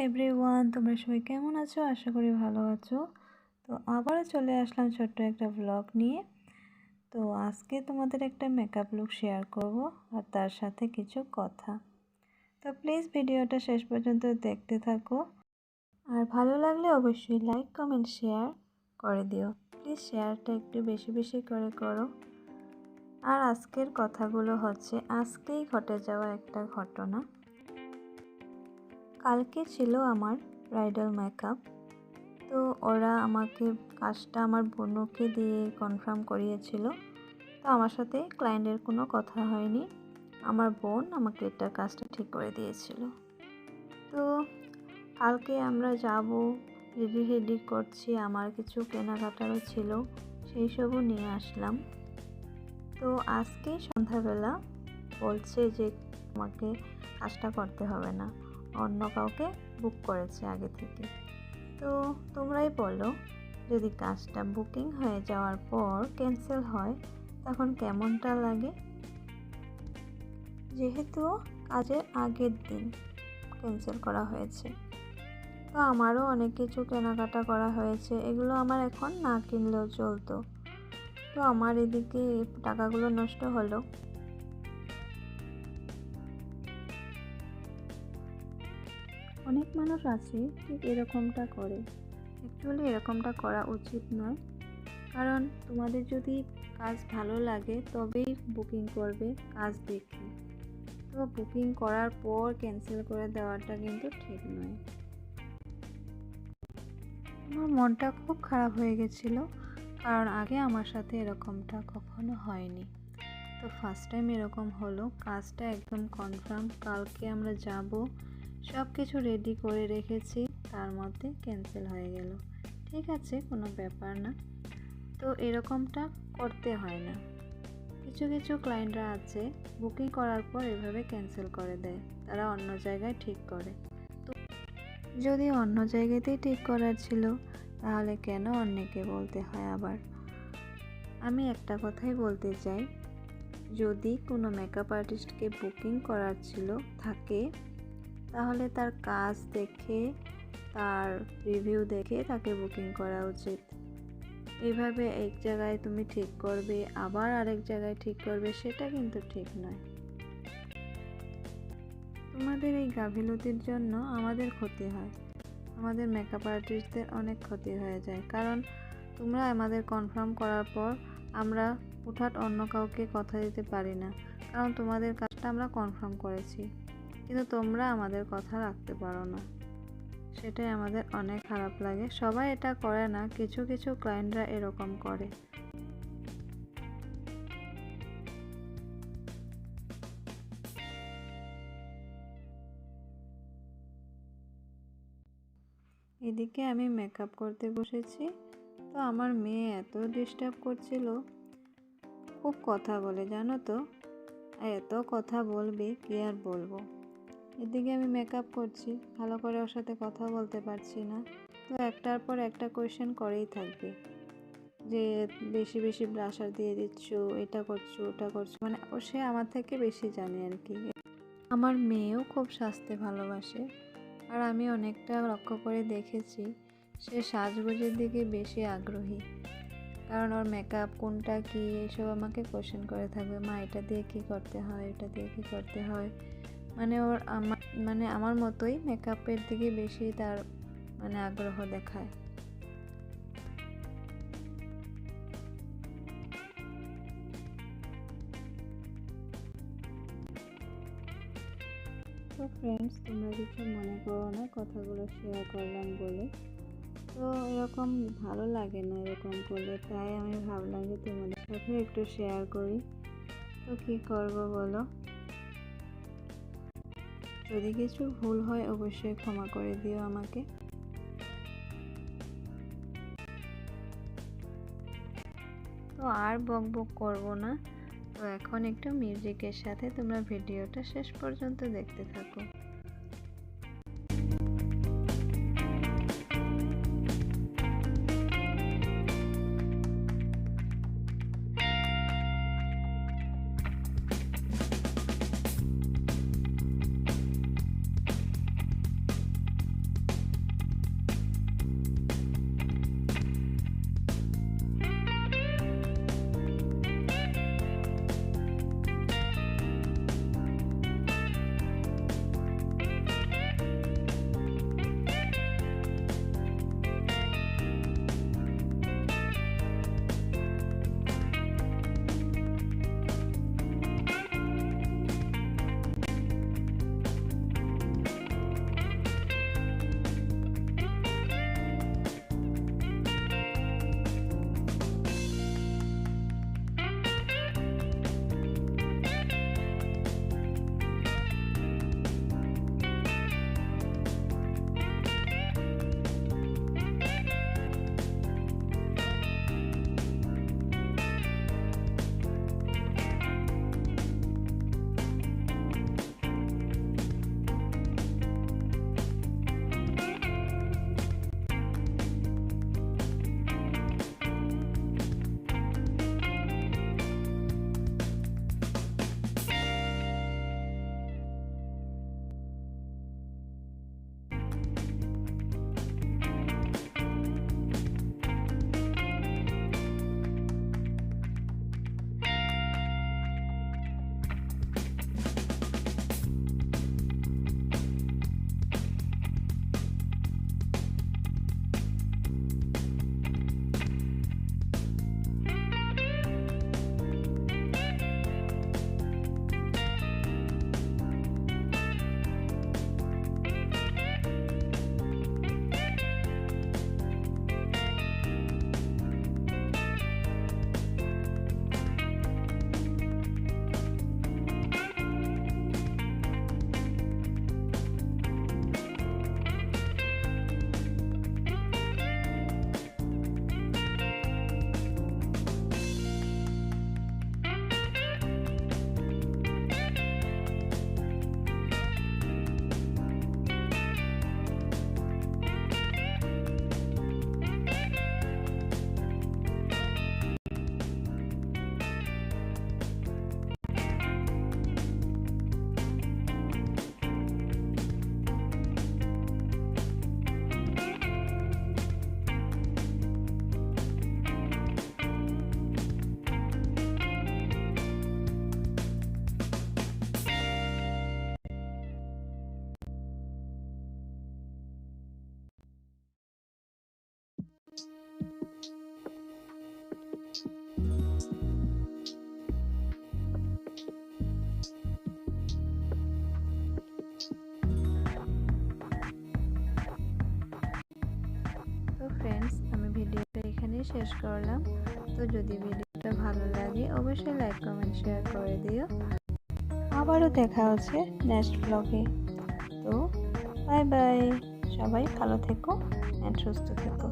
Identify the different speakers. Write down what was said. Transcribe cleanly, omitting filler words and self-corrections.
Speaker 1: Everyone, তোমরা সবাই কেমন আছো? আশা করি ভালো আছো। তো আবারও চলে আসলাম ছোট্ট একটা ব্লগ নিয়ে। তো আজকে তোমাদের একটা মেকআপ লুক শেয়ার করব আর তার সাথে কিছু কথা। তো প্লিজ ভিডিওটা শেষ পর্যন্ত দেখতে থাকো, আর ভালো লাগলে অবশ্যই লাইক কমেন্ট শেয়ার করে দিও। প্লিজ শেয়ারটা একটু বেশি বেশি করে করো। আর আজকের কথাগুলো হচ্ছে আজকেই ঘটে যাওয়া একটা ঘটনা। কালকে ছিল আমার ব্রাইডাল মেকআপ। তো ওরা আমাকে কাজটা আমার বোনকে দিয়ে কনফার্ম করিয়েছিল। তো আমার সাথে ক্লায়েন্টের কোনো কথা হয়নি, আমার বোন আমাকে এটার কাজটা ঠিক করে দিয়েছিল। তো কালকে আমরা যাব, রেডি করছি, আমার কিছু কেনাকাটারও ছিল, সেই সবও নিয়ে আসলাম। তো আজকেই সন্ধ্যাবেলা বলছে যে আমাকে কাজটা করতে হবে না, অন্য কাউকে বুক করেছে আগে থেকে। তো তোমরাই বলো, যদি কাজটা বুকিং হয়ে যাওয়ার পর ক্যান্সেল হয় তখন কেমনটা লাগে? যেহেতু কাজের আগের দিন ক্যান্সেল করা হয়েছে, তো আমারও অনেক কিছু কেনাকাটা করা হয়েছে, এগুলো আমার এখন না কিনলেও চলতো। তো আমার এদিকে টাকাগুলো নষ্ট হলো। অনেক মানুষ আছে ঠিক এরকমটা করে। অ্যাকচুয়ালি এরকমটা করা উচিত নয়, কারণ তোমাদের যদি কাজ ভালো লাগে তবেই বুকিং করবে কাজ দেখে। তো বুকিং করার পর ক্যান্সেল করে দেওয়াটা কিন্তু ঠিক নয়। আমার মনটা খুব খারাপ হয়ে গেছিল, কারণ আগে আমার সাথে এরকমটা কখনো হয়নি। তো ফার্স্ট টাইম এরকম হলো। কাজটা একদম কনফার্ম, কালকে আমরা যাব, সব কিছু রেডি করে রেখেছি, তার মধ্যে ক্যান্সেল হয়ে গেল। ঠিক আছে, কোনো ব্যাপার না। তো এরকমটা করতে হয় না। কিছু কিছু ক্লায়েন্টরা আছে বুকিং করার পর এভাবে ক্যান্সেল করে দেয়, তারা অন্য জায়গায় ঠিক করে। তো যদি অন্য জায়গাতেই ঠিক করার ছিল তাহলে কেন অন্যকে বলতে হয়? আবার আমি একটা কথাই বলতে চাই, যদি কোনো মেকআপ আর্টিস্টকে বুকিং করার ছিল থাকে, তাহলে তার কাজ দেখে, তার রিভিউ দেখে তাকে বুকিং করা উচিত। এইভাবে এক জায়গায় তুমি ঠিক করবে আবার আরেক জায়গায় ঠিক করবে, সেটা কিন্তু ঠিক নয়। তোমাদের এই গাফিলতির জন্য আমাদের ক্ষতি হয়, আমাদের মেকআপ আর্টিস্টদের অনেক ক্ষতি হয়ে যায়। কারণ তোমরা আমাদের কনফার্ম করার পর আমরা হুটহাট অন্য কাউকে কথা দিতে পারি না, কারণ তোমাদের কাজটা আমরা কনফার্ম করেছি, কিন্তু তোমরা আমাদের কথা রাখতে পারো না। সেটাই আমাদের অনেক খারাপ লাগে। সবাই এটা করে না, কিছু কিছু ক্লায়েন্টরা এরকম করে। এদিকে আমি মেকআপ করতে বসেছি, তো আমার মেয়ে এত ডিস্টার্ব করছিল, খুব কথা বলে জানো তো, এত কথা বলবে কি আর বলবো। এদিকে আমি মেকআপ করছি, ভালো করে ওর সাথে কথা বলতে পারছি না। তো একটার পর একটা কোয়েশ্চেন করেই থাকবে যে বেশি বেশি ব্লাশার দিয়ে দিচ্ছ, এটা করছো ওটা করছো, মানে সে আমার থেকে বেশি জানে আর কি। আমার মেয়েও খুব সাজতে ভালোবাসে, আর আমি অনেকটা লক্ষ্য করে দেখেছি সে সাজগোজের দিকে বেশি আগ্রহী। কারণ ওর মেকআপ কোনটা কি এসব আমাকে কোয়েশ্চেন করে থাকবে, মা এটা দিয়ে কী করতে হয়, এটা দিয়ে কী করতে হয়। মানে ওর আমার মতোই মেকআপের দিকে বেশি তার আগ্রহ দেখায়। তো ফ্রেন্ডস, তোমরা কিছু মনে করো না কথাগুলো শেয়ার করলাম বলে। তো এরকম ভালো লাগে না এরকম করলে, তাই আমি ভাবলাম যে তোমাদের সাথে একটু শেয়ার করি। তো কী করবো বলো, যদি কিছু ভুল হয় অবশ্যই ক্ষমা করে দিও আমাকে। তো আর বকবক করবো না। তো এখন একটু মিউজিকের সাথে তোমরা ভিডিওটা শেষ পর্যন্ত দেখতে থাকো। তো ফ্রেন্ডস, আমি ভিডিওটা এখানেই শেষ করলাম। তো যদি ভিডিওটা ভালো লাগে অবশ্যই লাইক কমেন্ট শেয়ার করে দিও। আবারও দেখা হচ্ছে নেক্সট ব্লগে। তো বাই বাই, সবাই ভালো থেকো অ্যান্ড সুস্থ থেকো।